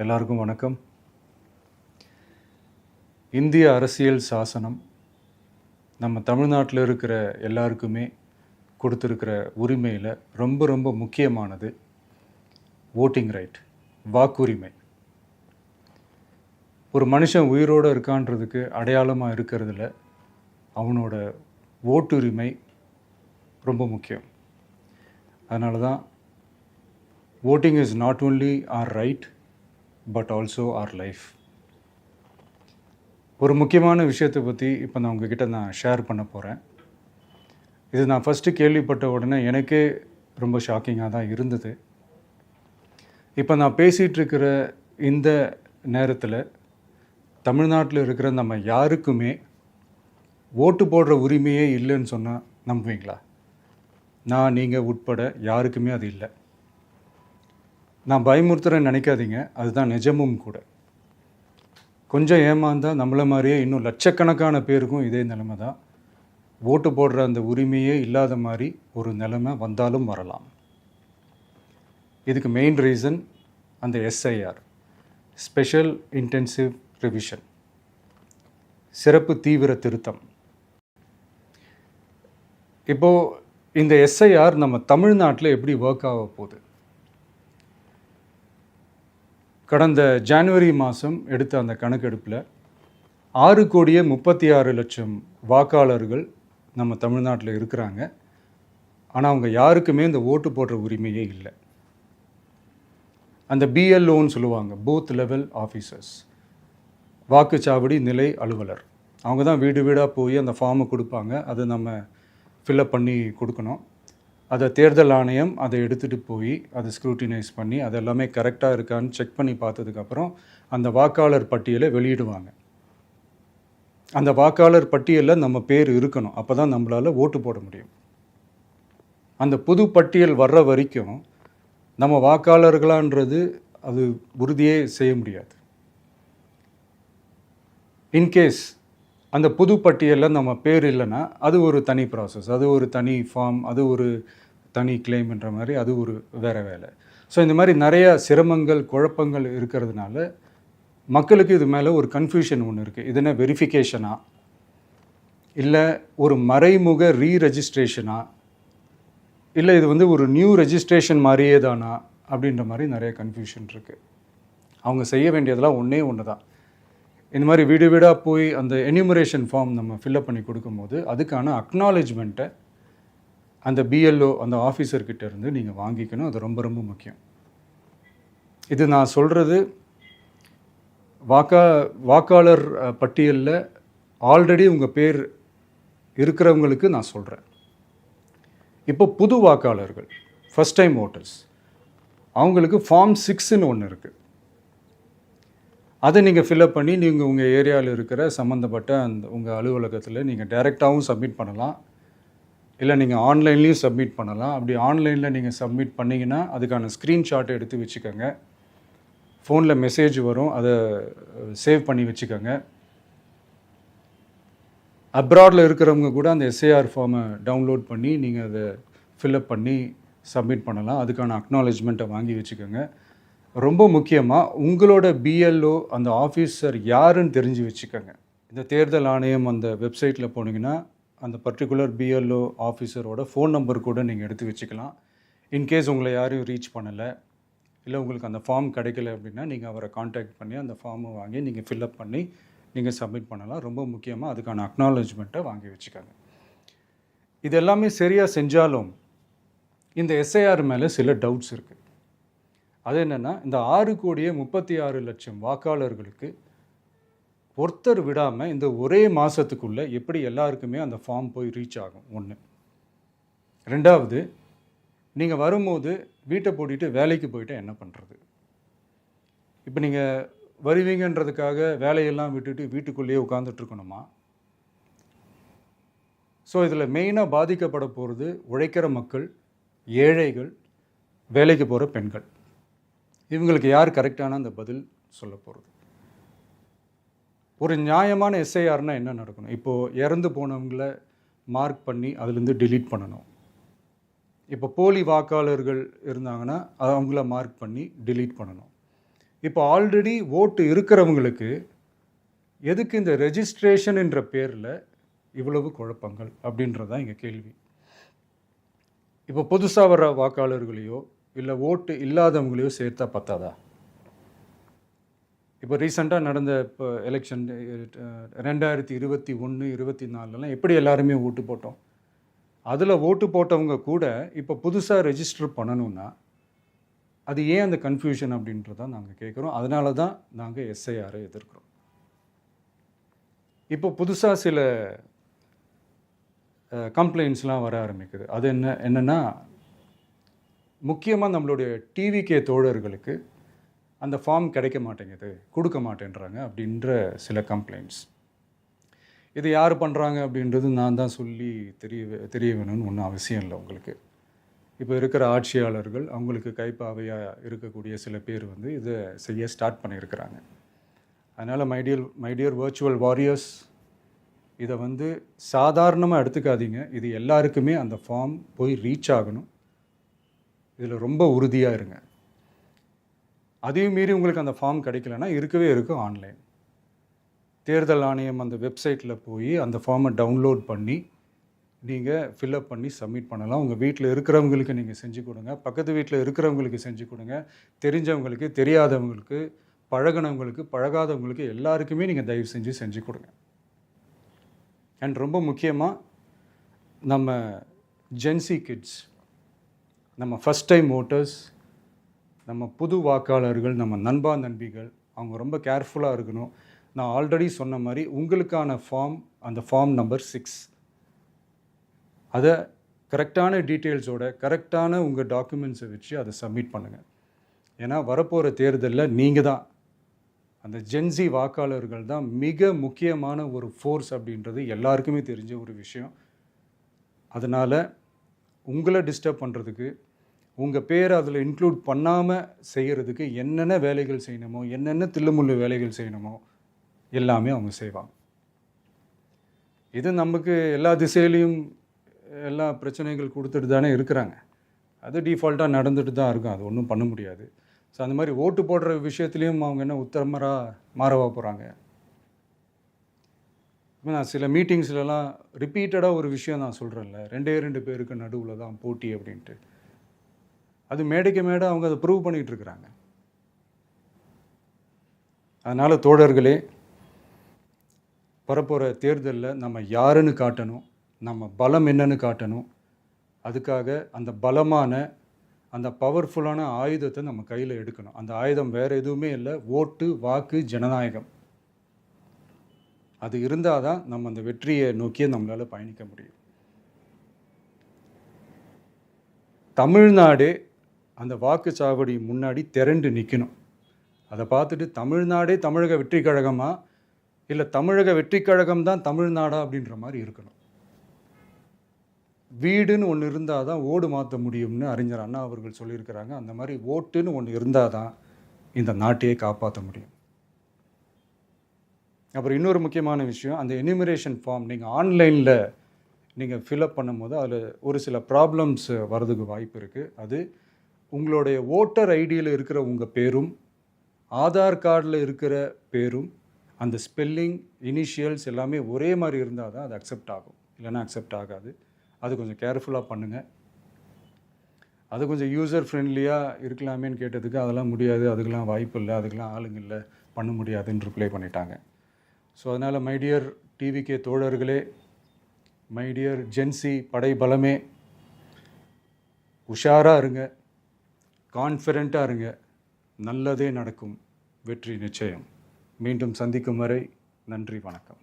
எல்லாருக்கும் வணக்கம். இந்திய அரசியல் சாசனம் நம்ம தமிழ்நாட்டில் இருக்கிற எல்லாருக்குமே கொடுத்துருக்கிற உரிமையில் ரொம்ப ரொம்ப முக்கியமானது ஓட்டிங் ரைட், வாக்குரிமை. ஒரு மனுஷன் உயிரோடு இருக்கான்றதுக்கு அடையாளமாக இருக்கிறதுல அவனோட ஓட்டுரிமை ரொம்ப முக்கியம். அதனால தான் voting is not only our right but also our life. ஒரு முக்கியமான விஷயத்தை பற்றி இப்போ நான் உங்ககிட்ட ஷேர் பண்ண போகிறேன். இது நான் ஃபஸ்ட்டு கேள்விப்பட்ட உடனே எனக்கே ரொம்ப ஷாக்கிங்காக தான் இருந்தது. இப்போ நான் பேசிகிட்டு இருக்கிற இந்த நேரத்தில் தமிழ்நாட்டில் இருக்கிற நம்ம யாருக்குமே ஓட்டு போடுற உரிமையே இல்லைன்னு சொன்னால் நம்புவீங்களா? நான் நீங்கள் உட்பட யாருக்குமே அது இல்லை. நான் பயமுறுத்துறேன்னு நினைக்காதீங்க, அதுதான் நிஜமும் கூட. கொஞ்சம் ஏமாந்தால் நம்மளை மாதிரியே இன்னும் லட்சக்கணக்கான பேருக்கும் இதே நிலைமை தான். ஓட்டு போடுற அந்த உரிமையே இல்லாத மாதிரி ஒரு நிலைமை வந்தாலும் வரலாம். இதுக்கு மெயின் ரீசன் அந்த எஸ்ஐஆர், ஸ்பெஷல் இன்டென்சிவ் ரிவிஷன், சிறப்பு தீவிர திருத்தம். இப்போது இந்த எஸ்ஐஆர் நம்ம தமிழ்நாட்டில் எப்படி ஒர்க் ஆக போகுது? கடந்த ஜனவரி மாதம் எடுத்த அந்த கணக்கெடுப்பில் 6,36,00,000 வாக்காளர்கள் நம்ம தமிழ்நாட்டில் இருக்கிறாங்க. ஆனால் அவங்க யாருக்குமே இந்த ஓட்டு போடுற உரிமையே இல்லை. அந்த பிஎல்ஓன்னு சொல்லுவாங்க, பூத் லெவல் ஆஃபீஸர்ஸ், வாக்குச்சாவடி நிலை அலுவலர். அவங்க தான் வீடு வீடாக போய் அந்த ஃபார்மை கொடுப்பாங்க. அதை நம்ம ஃபில்அப் பண்ணி கொடுக்கணும். அதை தேர்தல் ஆணையம் அதை எடுத்துகிட்டு போய் அதை ஸ்க்ரூட்டினைஸ் பண்ணி அது எல்லாமே கரெக்டாக இருக்கான்னு செக் பண்ணி பார்த்ததுக்கப்புறம் அந்த வாக்காளர் பட்டியலை வெளியிடுவாங்க. அந்த வாக்காளர் பட்டியலில் நம்ம பேர் இருக்கணும், அப்போ தான் நம்மளால் ஓட்டு போட முடியும். அந்த புது பட்டியல் வர்ற வரைக்கும் நம்ம வாக்காளர்களான்றது அது உறுதியே செய்ய முடியாது. இன்கேஸ் அந்த புது பட்டியலில் நம்ம பேர் இல்லைன்னா அது ஒரு தனி ப்ராசஸ், அது ஒரு தனி ஃபார்ம், அது ஒரு தனி கிளைம்ன்ற மாதிரி அது ஒரு வேறு வேலை. ஸோ இந்த மாதிரி நிறையா சிரமங்கள் குழப்பங்கள் இருக்கிறதுனால மக்களுக்கு இது மேலே ஒரு கன்ஃபியூஷன் ஒன்று இருக்குது. இது என்ன வெரிஃபிகேஷனா இல்லை ஒரு மறைமுக ரீரெஜிஸ்ட்ரேஷனா இல்லை இது ஒரு நியூ ரெஜிஸ்ட்ரேஷன் மாதிரியே தானா அப்படின்ற மாதிரி நிறைய கன்ஃபியூஷன் இருக்குது. அவங்க செய்ய வேண்டியதெல்லாம் ஒன்று தான். இந்த மாதிரி வீடு வீடாக போய் அந்த எனிமரேஷன் ஃபார்ம் நம்ம ஃபில்அப் பண்ணி கொடுக்கும்போது அதுக்கான அக்னாலேஜ்மெண்ட்டை அந்த பிஎல்ஓ அந்த ஆஃபீஸர்கிட்ட இருந்து நீங்கள் வாங்கிக்கணும். அது ரொம்ப ரொம்ப முக்கியம். இது நான் சொல்கிறது வாக்காளர் பட்டியலில் ஆல்ரெடி உங்கள் பேர் இருக்கிறவங்களுக்கு நான் சொல்கிறேன். இப்போ புது வாக்காளர்கள், ஃபஸ்ட் டைம் ஓட்டர்ஸ், அவங்களுக்கு ஃபார்ம் 6ன்னு ஒன்று இருக்குது. அதை நீங்கள் ஃபில்அப் பண்ணி நீங்கள் உங்கள் ஏரியாவில் இருக்கிற சம்மந்தப்பட்ட அந்த உங்கள் அலுவலகத்தில் நீங்கள் டைரெக்டாகவும் சப்மிட் பண்ணலாம், இல்லை நீங்கள் ஆன்லைன்லேயும் சப்மிட் பண்ணலாம். அப்படி ஆன்லைனில் நீங்கள் சப்மிட் பண்ணிங்கன்னா அதுக்கான ஸ்க்ரீன்ஷாட்டை எடுத்து வச்சுக்கோங்க. ஃபோனில் மெசேஜ் வரும், அதை சேவ் பண்ணி வச்சுக்கோங்க. அப்ராடில் இருக்கிறவங்க கூட அந்த எஸ்ஐஆர் ஃபார்மை டவுன்லோட் பண்ணி நீங்கள் அதை ஃபில்அப் பண்ணி சப்மிட் பண்ணலாம். அதுக்கான அக்னாலேஜ்மெண்ட்டை வாங்கி வச்சுக்கோங்க. ரொம்ப முக்கியமாக உங்களோட பிஎல்ஓ அந்த ஆஃபீஸர் யாருன்னு தெரிஞ்சு வச்சுக்கோங்க. இந்த தேர்தல் ஆணையம் அந்த வெப்சைட்டில் போனீங்கன்னா அந்த பர்டிகுலர் பிஎல்ஓ ஆஃபீஸரோட ஃபோன் நம்பர் கூட நீங்கள் எடுத்து வச்சுக்கலாம். இன்கேஸ் உங்களை யாரையும் ரீச் பண்ணலை, இல்லை உங்களுக்கு அந்த ஃபார்ம் கிடைக்கல அப்படின்னா நீங்கள் அவரை காண்டாக்ட் பண்ணி அந்த ஃபார்மை வாங்கி நீங்கள் ஃபில்அப் பண்ணி நீங்கள் சப்மிட் பண்ணலாம். ரொம்ப முக்கியமாக அதுக்கான அக்னாலேஜ்மெண்ட்டை வாங்கி வச்சுக்கோங்க. இது எல்லாமே சரியாக செஞ்சாலும் இந்த எஸ்ஐஆர் மேலே சில டவுட்ஸ் இருக்குது. அது என்னென்னா, இந்த 6,36,00,000 வாக்காளர்களுக்கு ஒருத்தர் விடாமல் இந்த ஒரே மாதத்துக்குள்ளே எப்படி எல்லாருக்குமே அந்த ஃபார்ம் போய் ரீச் ஆகும்? ஒன்று. ரெண்டாவது, நீங்கள் வரும்போது வீட்டை பூட்டிட்டு வேலைக்கு போயிட்டு என்ன பண்ணுறது? இப்போ நீங்கள் வருவீங்கன்றதுக்காக வேலையெல்லாம் விட்டுட்டு வீட்டுக்குள்ளேயே உட்காந்துட்ருக்கணுமா? ஸோ இதில் மெயினாக பாதிக்கப்பட போகிறது உழைக்கிற மக்கள், ஏழைகள், வேலைக்கு போகிற பெண்கள். இவங்களுக்கு யார் கரெக்டான அந்த பதில் சொல்ல போகிறது? ஒரு நியாயமான எஸ்ஐஆர்னால் என்ன நடக்கணும்? இப்போது இறந்து போனவங்களை மார்க் பண்ணி அதுலேருந்து டிலீட் பண்ணணும். இப்போ போலி வாக்காளர்கள் இருந்தாங்கன்னா அவங்கள மார்க் பண்ணி டிலீட் பண்ணணும். இப்போ ஆல்ரெடி ஓட்டு இருக்கிறவங்களுக்கு எதுக்கு இந்த ரெஜிஸ்ட்ரேஷன் என்ற பேரில் இவ்வளவு குழப்பங்கள் அப்படின்றது தான் எங்கள் கேள்வி. இப்போ புதுசாக வர வாக்காளர்களையோ இல்லை ஓட்டு இல்லாதவங்களையோ சேர்த்தா பத்தாதா? இப்போ ரீசெண்டாக நடந்த இப்போ எலெக்ஷன் 2021, 24 எப்படி எல்லாருமே ஓட்டு போட்டோம்? அதில் ஓட்டு போட்டவங்க கூட இப்போ புதுசாக ரெஜிஸ்டர் பண்ணணும்னா அது ஏன் அந்த கன்ஃபியூஷன் அப்படின்றதான் நாங்கள் கேட்குறோம். அதனால தான் நாங்கள் எஸ்ஐஆரை எதிர்க்கிறோம். இப்போ புதுசாக சில கம்ப்ளைண்ட்ஸ்லாம் வர ஆரம்பிக்குது. அது என்னென்னா முக்கியமாக நம்மளுடைய டிவிகே தோழர்களுக்கு அந்த ஃபார்ம் கிடைக்க மாட்டேங்குது, கொடுக்க மாட்டேன்றாங்க அப்படின்ற சில கம்ப்ளைண்ட்ஸ். இது யார் பண்ணுறாங்க அப்படின்றது நான் தான் சொல்லி தெரிய வேணும்னு ஒன்றும் அவசியம் இல்லை உங்களுக்கு. இப்போ இருக்கிற ஆட்சியாளர்கள் அவங்களுக்கு கைப்பாவையாக இருக்கக்கூடிய சில பேர் வந்து இதை செய்ய ஸ்டார்ட் பண்ணியிருக்கிறாங்க. அதனால் மைடியர் வர்ச்சுவல் வாரியர்ஸ், இதை வந்து சாதாரணமாக எடுத்துக்காதீங்க. இது எல்லாருக்குமே அந்த ஃபார்ம் போய் ரீச் ஆகணும். இதில் ரொம்ப உறுதியாக இருங்க. அதையும் மீறி உங்களுக்கு அந்த ஃபார்ம் கிடைக்கலன்னா இருக்கவே இருக்கும் ஆன்லைன். தேர்தல் ஆணையம் அந்த வெப்சைட்டில் போய் அந்த ஃபார்மை டவுன்லோட் பண்ணி நீங்கள் ஃபில்அப் பண்ணி சப்மிட் பண்ணலாம். உங்கள் வீட்டில் இருக்கிறவங்களுக்கு நீங்கள் செஞ்சு கொடுங்க, பக்கத்து வீட்டில் இருக்கிறவங்களுக்கு செஞ்சு கொடுங்க, தெரிஞ்சவங்களுக்கு, தெரியாதவங்களுக்கு, பழகினவங்களுக்கு, பழகாதவங்களுக்கு எல்லாருக்குமே நீங்கள் தயவு செஞ்சு கொடுங்க. அண்ட் ரொம்ப முக்கியமாக நம்ம ஜென்சி கிட்ஸ், நம்ம ஃபஸ்ட் டைம் ஓட்டர்ஸ், நம்ம புது வாக்காளர்கள், நம்ம நண்பா நண்பிகள், அவங்க ரொம்ப கேர்ஃபுல்லாக இருக்கணும். நான் ஆல்ரெடி சொன்ன மாதிரி உங்களுக்கான ஃபார்ம், அந்த ஃபார்ம் நம்பர் 6, அதை கரெக்டான டீட்டெயில்ஸோட கரெக்டான உங்கள் டாக்குமெண்ட்ஸை வச்சு அதை சப்மிட் பண்ணுங்கள். ஏன்னா வரப்போகிற தேர்தலில் நீங்கள் தான், அந்த ஜென்சி வாக்காளர்கள் தான் மிக முக்கியமான ஒரு ஃபோர்ஸ் அப்படின்றது எல்லாருக்குமே தெரிஞ்ச ஒரு விஷயம். அதனால் உங்களை டிஸ்டர்ப் பண்ணுறதுக்கு, உங்கள் பேரை அதில் இன்க்ளூட் பண்ணாமல் செய்கிறதுக்கு என்னென்ன வேலைகள் செய்யணுமோ, என்னென்ன தில்லுமுள்ளு வேலைகள் செய்யணுமோ எல்லாமே அவங்க செய்வாங்க. இது நமக்கு எல்லா திசையிலையும் எல்லா பிரச்சனைகள் கொடுத்துட்டு தானே இருக்கிறாங்க. அது டிஃபால்ட்டாக நடந்துட்டு தான் இருக்கும். அது ஒன்றும் பண்ண முடியாது. ஸோ அந்த மாதிரி ஓட்டு போடுற விஷயத்துலேயும் அவங்க என்ன உத்தரமராக மாறவா போகிறாங்க? இப்போ நான் சில மீட்டிங்ஸ்லலாம் ரிப்பீட்டடாக ஒரு விஷயம் நான் சொல்கிறேன்ல, 2 பேருக்கு நடுவில் தான் போட்டி அப்படின்ட்டு. அது மேடைக்கு மேடை அவங்க அதை ப்ரூவ் பண்ணிகிட்டு இருக்கிறாங்க. அதனால் தோழர்களே, வரப்போகிற தேர்தலில் நம்ம யாருன்னு காட்டணும், நம்ம பலம் என்னன்னு காட்டணும். அதுக்காக அந்த பலமான, அந்த பவர்ஃபுல்லான ஆயுதத்தை நம்ம கையில் எடுக்கணும். அந்த ஆயுதம் வேறு எதுவுமே இல்லை, ஓட்டு, வாக்கு, ஜனநாயகம். அது இருந்தால் தான் நம்ம அந்த வெற்றியை நோக்கியே நம்மளால் பயணிக்க முடியும். தமிழ்நாடே அந்த வாக்குச்சாவடி முன்னாடி திரண்டு நிற்கணும். அதை பார்த்துட்டு தமிழ்நாடே தமிழக வெற்றி கழகமா, இல்லை தமிழக வெற்றி கழகம் தான் தமிழ்நாடா அப்படின்ற மாதிரி இருக்கணும். வீடுன்னு ஒன்று இருந்தால் தான் ஓடு மாற்ற முடியும்னு அறிஞர் அண்ணா அவர்கள் சொல்லியிருக்கிறாங்க. அந்த மாதிரி ஓட்டுன்னு ஒன்று இருந்தால் தான் இந்த நாட்டையே காப்பாற்ற முடியும். அப்புறம் இன்னொரு முக்கியமான விஷயம், அந்த எனிமரேஷன் ஃபார்ம் நீங்கள் ஆன்லைனில் நீங்கள் ஃபில்அப் பண்ணும்போது அதில் ஒரு சில ப்ராப்ளம்ஸ் வர்றதுக்கு வாய்ப்பு இருக்குது. அது உங்களுடைய ஓட்டர் ஐடியில் இருக்கிற உங்கள் பேரும், ஆதார் கார்டில் இருக்கிற பேரும், அந்த ஸ்பெல்லிங், இனிஷியல்ஸ் எல்லாமே ஒரே மாதிரி இருந்தால் தான் அது அக்செப்ட் ஆகும். இல்லைன்னா அக்செப்ட் ஆகாது. அது கொஞ்சம் கேர்ஃபுல்லாக பண்ணுங்கள். அது கொஞ்சம் யூசர் ஃப்ரெண்ட்லியாக இருக்கலாமேன்னு கேட்டதுக்கு அதெல்லாம் முடியாது, அதுக்கெலாம் வாய்ப்பு இல்லை, அதுக்கெலாம் ஆளுங்க இல்லை, பண்ண முடியாதுன்னு ரிப்ளை பண்ணிட்டாங்க. ஸோ அதனால் மைடியர் டிவிகே தோழர்களே, மைடியர் ஜென்சி படை பலமே, உஷாராக இருங்க, கான்ஃபிடெண்ட்டாக இருங்க. நல்லதே நடக்கும். வெற்றி நிச்சயம். மீண்டும் சந்திக்கும் வரை நன்றி, வணக்கம்.